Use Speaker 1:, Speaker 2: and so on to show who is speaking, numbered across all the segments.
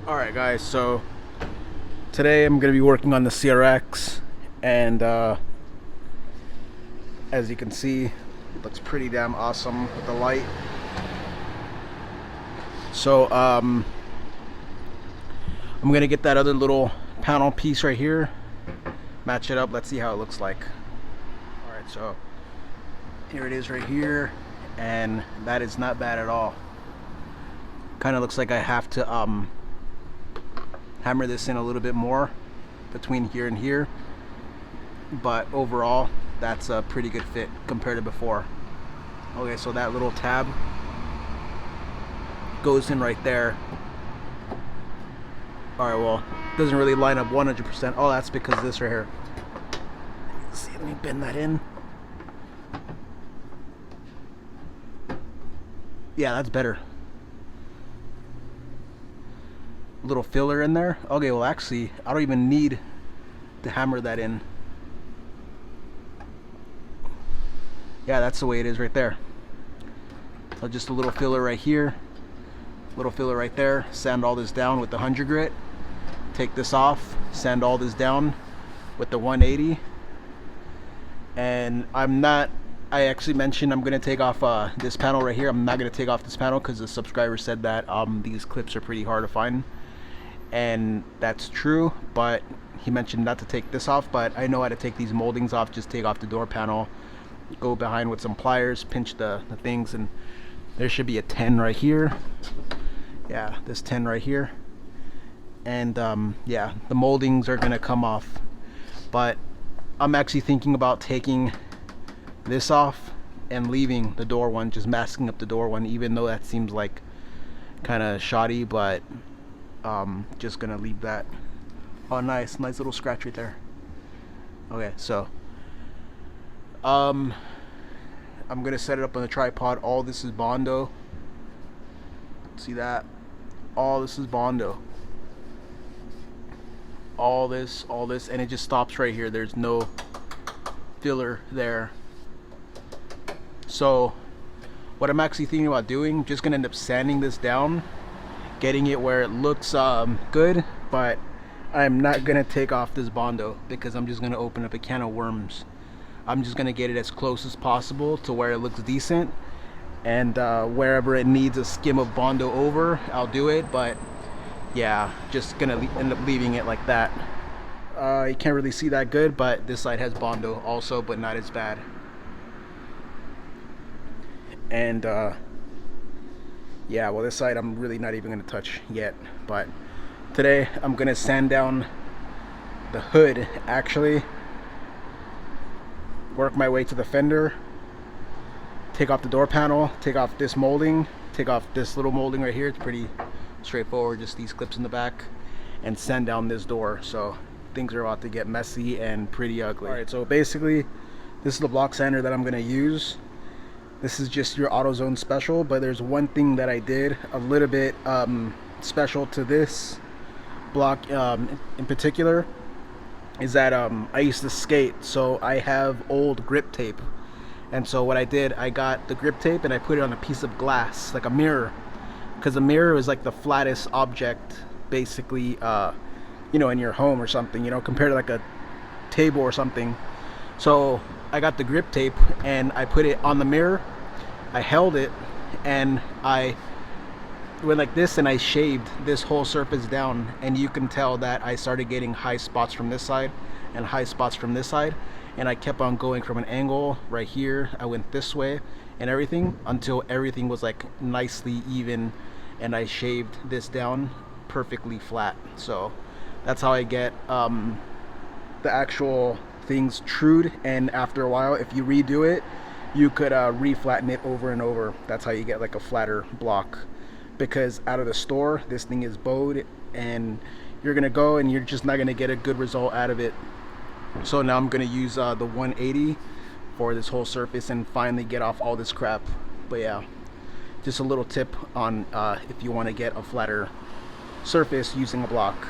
Speaker 1: Alright guys, so today I'm going to be working on the CRX, and as you can see, it looks pretty damn awesome with the light. So I'm going to get that other little panel piece right here, match it up, let's see how it looks like. Alright, so here it is right here, and that is not bad at all. Kind of looks like I have to hammer this in a little bit more between here and here, but overall that's a pretty good fit compared to before. Okay, so that little tab goes in right there. Alright, well, doesn't really line up 100%. Oh, that's because of this right here. Let's see, let me bend that in. Yeah, that's better. Little filler in there. Okay, well actually I don't even need to hammer that in. Yeah, that's the way it is right there. So just a little filler right here, little filler right there. Sand all this down with the 100 grit. Take this off, sand all this down with the 180. And I actually mentioned I'm gonna take off this panel right here. I'm not gonna take off this panel because the subscriber said that these clips are pretty hard to find. And that's true, but he mentioned not to take this off, but I know how to take these moldings off. Just take off the door panel, go behind with some pliers, pinch the things, and there should be a 10 right here. Yeah, this 10 right here. And yeah, the moldings are gonna come off, but I'm actually thinking about taking this off and leaving the door one, just masking up the door one, even though that seems like kind of shoddy, but just gonna leave that. Oh, nice little scratch right there. Okay, so I'm gonna set it up on the tripod. All this is Bondo. See that? All this is Bondo. All this, and it just stops right here. There's no filler there. So what I'm actually thinking about doing, just gonna end up sanding this down, getting it where it looks good, but I'm not gonna take off this Bondo because I'm just gonna open up a can of worms. I'm just gonna get it as close as possible to where it looks decent, and wherever it needs a skim of Bondo over, I'll do it. But yeah, just gonna end up leaving it like that. You can't really see that good, but this side has Bondo also, but not as bad. And yeah, well, this side I'm really not even going to touch yet, but today I'm going to sand down the hood, actually work my way to the fender, take off the door panel, take off this molding, take off this little molding right here. It's pretty straightforward, just these clips in the back, and sand down this door. So things are about to get messy and pretty ugly. Alright, so basically this is the block sander that I'm going to use. This is just your AutoZone special, but there's one thing that I did a little bit special to this block in particular, is that I used to skate, so I have old grip tape. And so what I did, I got the grip tape and I put it on a piece of glass, like a mirror, because a mirror is like the flattest object basically, you know, in your home or something, you know, compared to like a table or something. So I got the grip tape and I put it on the mirror, I held it, and I went like this, and I shaved this whole surface down, and you can tell that I started getting high spots from this side and high spots from this side, and I kept on going from an angle right here. I went this way and everything until everything was like nicely even, and I shaved this down perfectly flat. So that's how I get the actual things trued, and after a while, if you redo it, you could re-flatten it over and over. That's how you get like a flatter block, because out of the store this thing is bowed, and you're gonna go and you're just not gonna get a good result out of it. So now I'm gonna use the 180 for this whole surface and finally get off all this crap. But yeah, just a little tip on if you want to get a flatter surface using a block.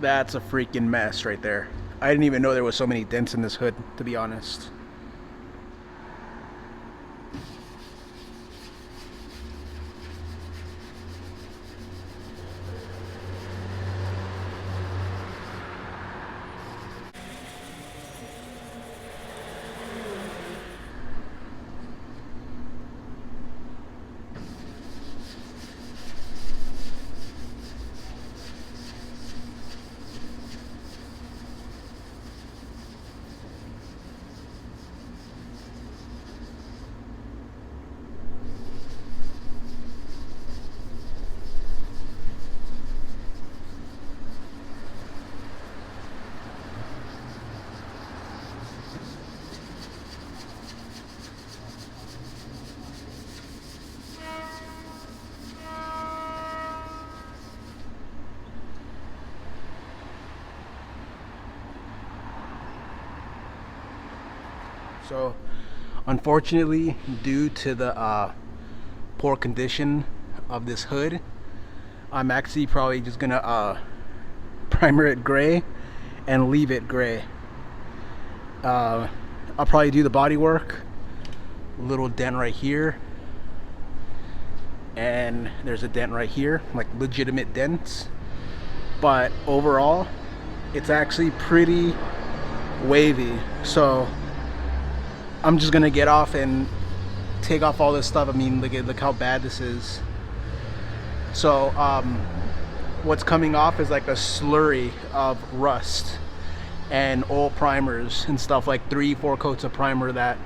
Speaker 1: That's a freaking mess right there. I didn't even know there was so many dents in this hood, to be honest. So unfortunately, due to the poor condition of this hood, I'm actually probably just gonna primer it gray and leave it gray. I'll probably do the body work. Little dent right here, and there's a dent right here, like legitimate dents. But overall, it's actually pretty wavy. So I'm just gonna get off and take off all this stuff. I mean, look how bad this is. So what's coming off is like a slurry of rust and old primers and stuff, like 3-4 coats of primer that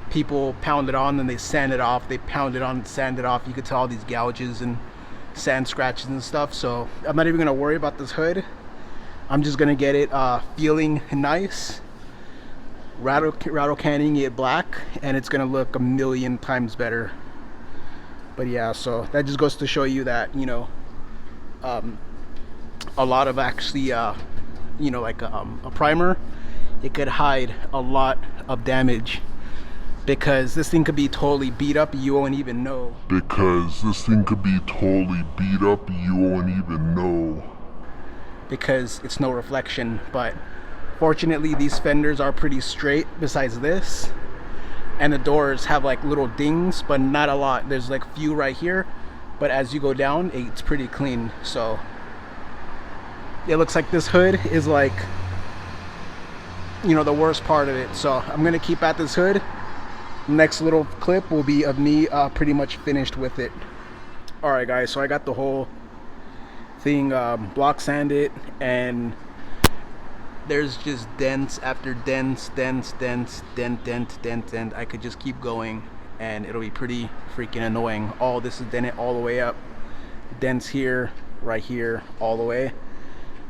Speaker 1: people pound it on, then they sand it off. They pound it on, sand it off. You could tell all these gouges and sand scratches and stuff. So I'm not even gonna worry about this hood. I'm just gonna get it feeling nice, rattle canning it black, and it's gonna look a million times better. But yeah, so that just goes to show you that, you know, a lot of actually you know, like a primer, it could hide a lot of damage, because this thing could be totally beat up, you won't even know. Because it's no reflection. But fortunately, these fenders are pretty straight besides this, and the doors have like little dings, but not a lot. There's like a few right here, but as you go down, it's pretty clean. So it looks like this hood is like, you know, the worst part of it. So I'm gonna keep at this hood. Next little clip will be of me pretty much finished with it. All right guys, so I got the whole thing block sanded, and there's just dents after dents, dent. I could just keep going and it'll be pretty freaking annoying. All this is dented all the way up, dents here, right here, all the way.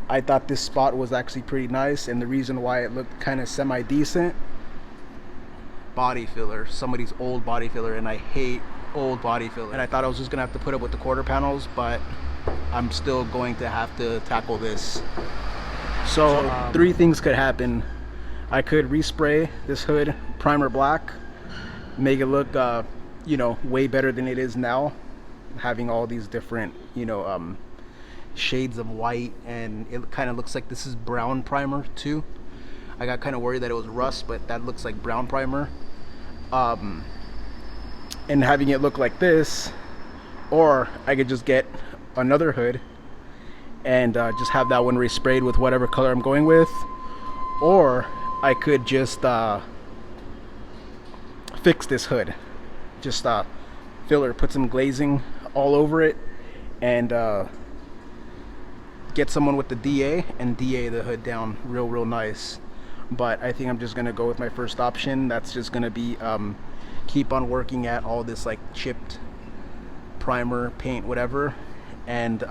Speaker 1: I thought this spot was actually pretty nice, and the reason why it looked kind of semi-decent, body filler, somebody's old body filler, and I hate old body filler. And I thought I was just gonna have to put up with the quarter panels, but I'm still going to have to tackle this. So 3 things could happen. I could respray this hood primer black, make it look you know, way better than it is now, having all these different, you know, shades of white, and it kind of looks like this is brown primer too. I got kind of worried that it was rust, but that looks like brown primer. And having it look like this, or I could just get another hood and just have that one resprayed with whatever color I'm going with, or I could just fix this hood, just filler, put some glazing all over it, and get someone with the DA and DA the hood down real nice. But I think I'm just gonna go with my first option. That's just gonna be keep on working at all this like chipped primer, paint, whatever, and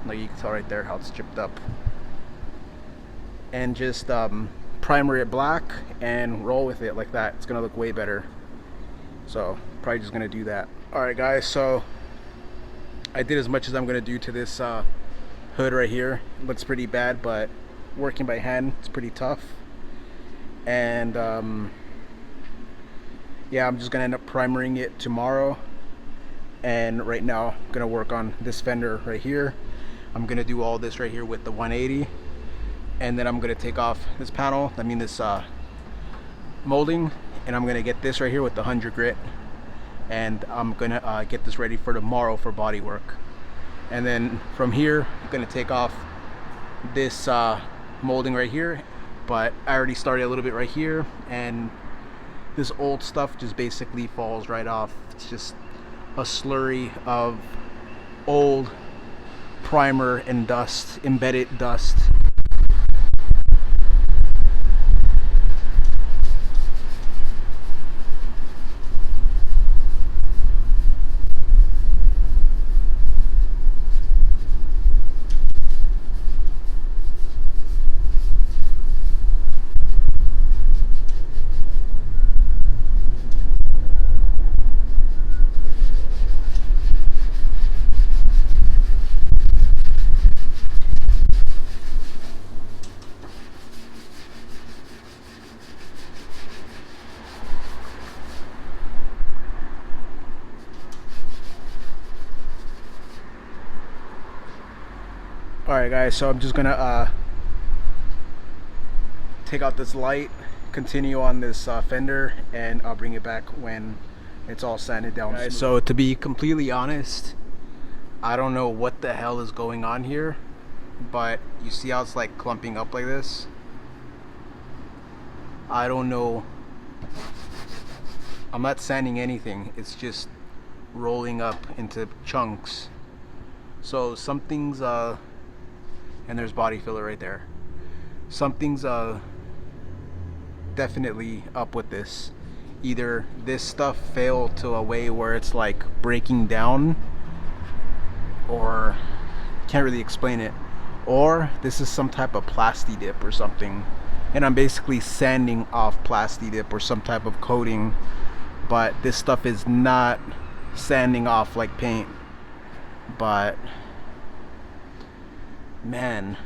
Speaker 1: like you can tell right there how it's chipped up, and just primer it black and roll with it like that. It's gonna look way better. So probably just gonna do that. All right guys, so I did as much as I'm gonna do to this hood right here. It looks pretty bad, but working by hand, it's pretty tough. And yeah, I'm just gonna end up primering it tomorrow, and right now I'm gonna work on this fender right here. I'm gonna do all this right here with the 180, and then I'm gonna take off this panel, I mean this molding, and I'm gonna get this right here with the 100 grit, and I'm gonna get this ready for tomorrow for body work. And then from here I'm gonna take off this molding right here, but I already started a little bit right here, and this old stuff just basically falls right off. It's just a slurry of old primer and dust, embedded dust. Alright guys, so I'm just gonna take out this light, continue on this fender, and I'll bring it back when it's all sanded down. Guys, so to be completely honest, I don't know what the hell is going on here, but you see how it's like clumping up like this? I don't know. I'm not sanding anything, it's just rolling up into chunks. So something's and there's body filler right there. Something's definitely up with this. Either this stuff failed to a way where it's like breaking down, or can't really explain it, or this is some type of plasti dip or something, and I'm basically sanding off plasti dip or some type of coating, but this stuff is not sanding off like paint. But man,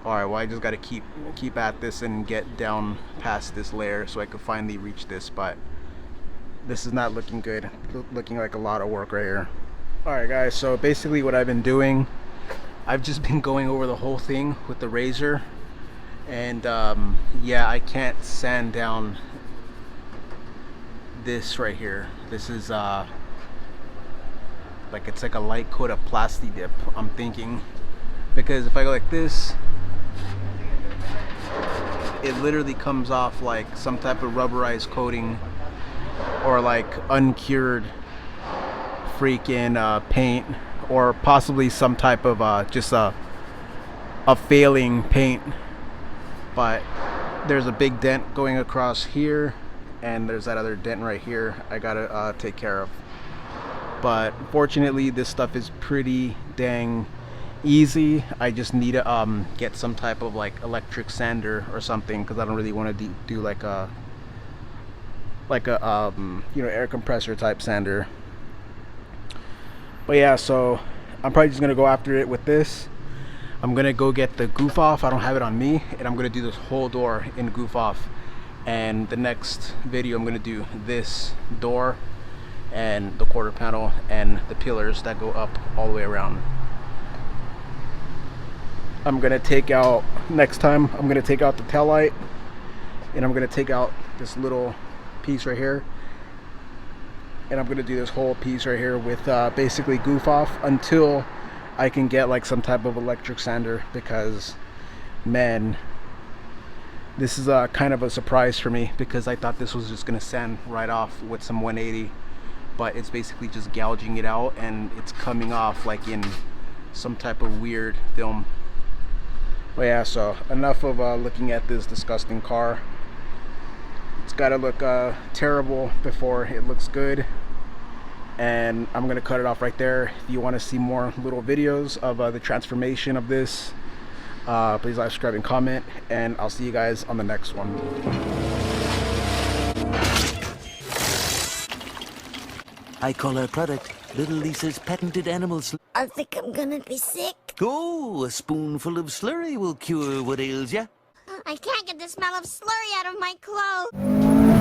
Speaker 1: alright, well I just gotta keep at this and get down past this layer so I can finally reach this, but this is not looking good. Looking like a lot of work right here. Alright guys, so basically what I've been doing, I've just been going over the whole thing with the razor, and yeah, I can't sand down this right here. This is like, it's like a light coat of plasti dip, I'm thinking, because if I go like this, it literally comes off like some type of rubberized coating, or like uncured freaking paint, or possibly some type of just a failing paint. But there's a big dent going across here, and there's that other dent right here I gotta take care of. But fortunately this stuff is pretty dang easy. I just need to get some type of like electric sander or something, because I don't really want to do like a you know, air compressor type sander. But yeah, so I'm probably just gonna go after it with this. I'm gonna go get the GoofOff, I don't have it on me, and I'm gonna do this whole door in GoofOff. And the next video I'm gonna do this door and the quarter panel and the pillars that go up all the way around. I'm gonna take out, next time I'm gonna take out the tail light, and I'm gonna take out this little piece right here, and I'm gonna do this whole piece right here with basically GoofOff until I can get like some type of electric sander, because man, this is kind of a surprise for me, because I thought this was just gonna sand right off with some 180, but it's basically just gouging it out, and it's coming off like in some type of weird film. But yeah, so enough of looking at this disgusting car. It's gotta look terrible before it looks good, and I'm gonna cut it off right there. If you want to see more little videos of the transformation of this, please like, subscribe, and comment, and I'll see you guys on the next one.
Speaker 2: I call her product Little Lisa's patented animal slurry.
Speaker 3: I think I'm gonna be sick.
Speaker 2: Oh, a spoonful of slurry will cure what ails ya.
Speaker 3: I can't get the smell of slurry out of my clothes.